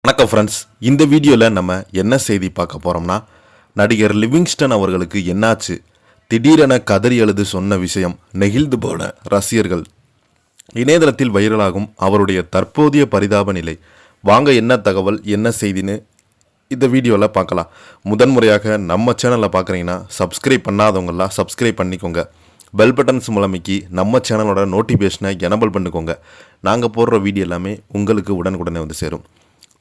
வணக்கம் ஃப்ரெண்ட்ஸ். இந்த வீடியோவில் நம்ம என்ன செய்தி பார்க்க போகிறோம்னா, நடிகர் லிவிங்ஸ்டன் அவர்களுக்கு என்னாச்சு, திடீரென கதறி அழுது சொன்ன விஷயம் நெகிழ்ந்து போன ரசிகர்கள், இணையதளத்தில் வைரலாகும் அவருடைய தற்போதைய பரிதாப நிலை. வாங்க என்ன தகவல் என்ன செய்தின்னு இந்த வீடியோவில் பார்க்கலாம். முதன்முறையாக நம்ம சேனலில் பார்க்குறீங்கன்னா சப்ஸ்கிரைப் பண்ணாதவங்களாம் சப்ஸ்கிரைப் பண்ணிக்கோங்க. பெல் பட்டன்ஸ் மூலமைக்கு நம்ம சேனலோட நோட்டிஃபிகேஷனை எனபிள் பண்ணிக்கோங்க. நாங்கள் போடுற வீடியோ எல்லாமே உங்களுக்கு உடனுக்குடனே வந்து சேரும்.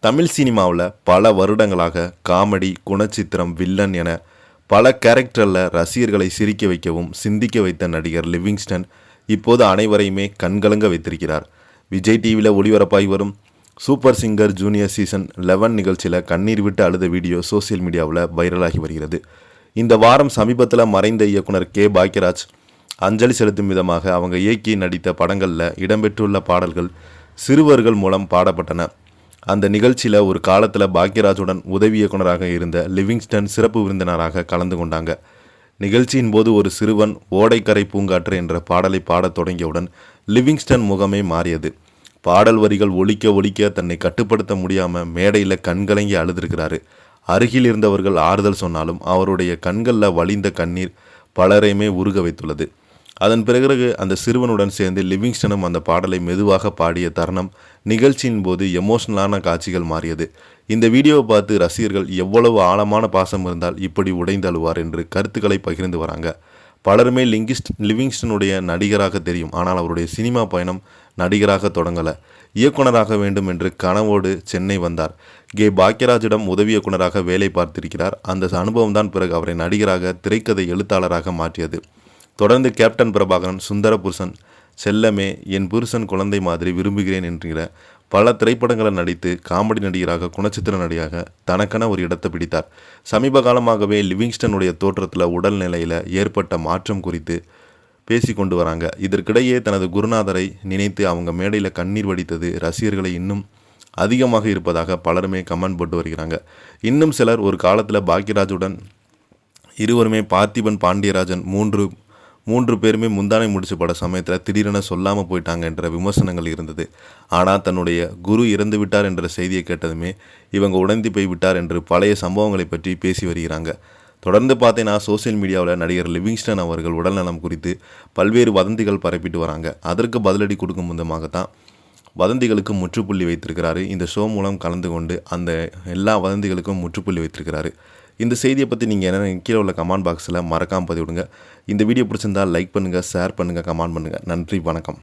தமிழ் சினிமாவில் பல வருடங்களாக காமெடி, குணச்சித்திரம், வில்லன் என பல கேரக்டரில் ரசிகர்களை சிரிக்க வைக்கவும் சிந்திக்க வைத்த நடிகர் லிவிங்ஸ்டன் இப்போது அனைவரையுமே கண்கலங்க வைத்திருக்கிறார். விஜய் டிவியில் ஒளிபரப்பாகி வரும் சூப்பர் சிங்கர் ஜூனியர் சீசன் 11 நிகழ்ச்சியில் கண்ணீர் விட்டு அழுத வீடியோ சோசியல் மீடியாவில் வைரலாகி வருகிறது. இந்த வாரம் சமீபத்தில் மறைந்த இயக்குனர் கே பாக்யராஜ் அஞ்சலி செலுத்தும் விதமாக அவங்க இயக்கி நடித்த படங்களில் இடம்பெற்றுள்ள பாடல்கள் சிறுவர்கள் மூலம் பாடப்பட்டன. அந்த நிகழ்ச்சியில் ஒரு காலத்தில் பாக்யராஜுடன் உதவி இயக்குனராக இருந்த லிவிங்ஸ்டன் சிறப்பு விருந்தினராக கலந்து கொண்டாங்க. நிகழ்ச்சியின் போது ஒரு சிறுவன் ஓடைக்கரை பூங்காற்று என்ற பாடலை பாடத் தொடங்கியவுடன் லிவிங்ஸ்டன் முகமே மாறியது. பாடல் வரிகள் ஒலிக்க ஒலிக்க தன்னை கட்டுப்படுத்த முடியாமல் மேடையில் கண்கலங்கி அழுதிருக்கிறாரு. அருகில் இருந்தவர்கள் ஆறுதல் சொன்னாலும் அவருடைய கண்களில் வழிந்த கண்ணீர் பலரையுமே உருக வைத்துள்ளது. அதன் பிறகு அந்த சிறுவனுடன் சேர்ந்து லிவிங்ஸ்டனும் அந்த பாடலை மெதுவாக பாடிய தருணம் நிகழ்ச்சியின் போது எமோஷனலான காட்சிகள் மாறியது. இந்த வீடியோவை பார்த்து ரசிகர்கள் எவ்வளவு ஆழமான பாசம் இருந்தால் இப்படி உடைந்து அழுவார் என்று கருத்துக்களை பகிர்ந்து வராங்க. பலருமே லிவிங்ஸ்டனுடைய நடிகராக தெரியும், ஆனால் அவருடைய சினிமா பயணம் நடிகராக தொடங்கலை. இயக்குனராக வேண்டும் என்று கனவோடு சென்னை வந்தார். கே பாக்யராஜிடம் உதவி இயக்குனராக வேலை பார்த்திருக்கிறார். அந்த அனுபவம் தான் பிறகு அவரை நடிகராக, திரைக்கதை எழுத்தாளராக மாற்றியது. தொடர்ந்து கேப்டன் பிரபாகரன், சுந்தர புருஷன், செல்லமே, என் புருஷன் குழந்தை மாதிரி, விரும்புகிறேன் என்கிற பல திரைப்படங்களை நடித்து காமெடி நடிகராக, குணச்சித்திர நடிகராக தனக்கென ஒரு இடத்தை பிடித்தார். சமீப காலமாகவே லிவிங்ஸ்டனுடைய தோற்றத்தில், உடல்நிலையில் ஏற்பட்ட மாற்றம் குறித்து பேசி கொண்டு வராங்க. இதற்கிடையே தனது குருநாதரை நினைத்து அவங்க மேடையில் கண்ணீர் வடித்தது ரசிகர்களை இன்னும் அதிகமாக இருப்பதாக பலருமே கமெண்ட் போட்டு வருகிறாங்க. இன்னும் சிலர் ஒரு காலத்தில் பாக்யராஜுடன் இருவருமே பார்த்திபன், பாண்டியராஜன் மூன்று பேருமே முந்தானை முடிச்சு பட சமயத்தில் திடீரென சொல்லாமல் போயிட்டாங்க என்ற விமர்சனங்கள் இருந்தது. ஆனால் தன்னுடைய குரு இறந்து விட்டார் என்ற செய்தியை கேட்டதுமே இவங்க உடைந்து போய் விட்டார் என்று பழைய சம்பவங்களை பற்றி பேசி வருகிறாங்க. தொடர்ந்து பார்த்தீங்கன்னா சோசியல் மீடியாவில் நடிகர் லிவிங்ஸ்டன் அவர்கள் உடல்நலம் குறித்து பல்வேறு வதந்திகள் பரப்பிட்டு வராங்க. அதற்கு பதிலடி கொடுக்கும் விதமாகத்தான் வதந்திகளுக்கு முற்றுப்புள்ளி வைத்திருக்கிறாரு. இந்த ஷோ மூலம் கலந்து கொண்டு அந்த எல்லா வதந்திகளுக்கும் முற்றுப்புள்ளி வைத்திருக்கிறாரு. இந்த செய்தியை பற்றி நீங்கள் என்ன கீழே உள்ள கமெண்ட் பாக்ஸில் மறக்காமல் பதிவிடுங்க. இந்த வீடியோ பிடிச்சிருந்தால் லைக் பண்ணுங்கள், ஷேர் பண்ணுங்கள், கமெண்ட் பண்ணுங்கள். நன்றி, வணக்கம்.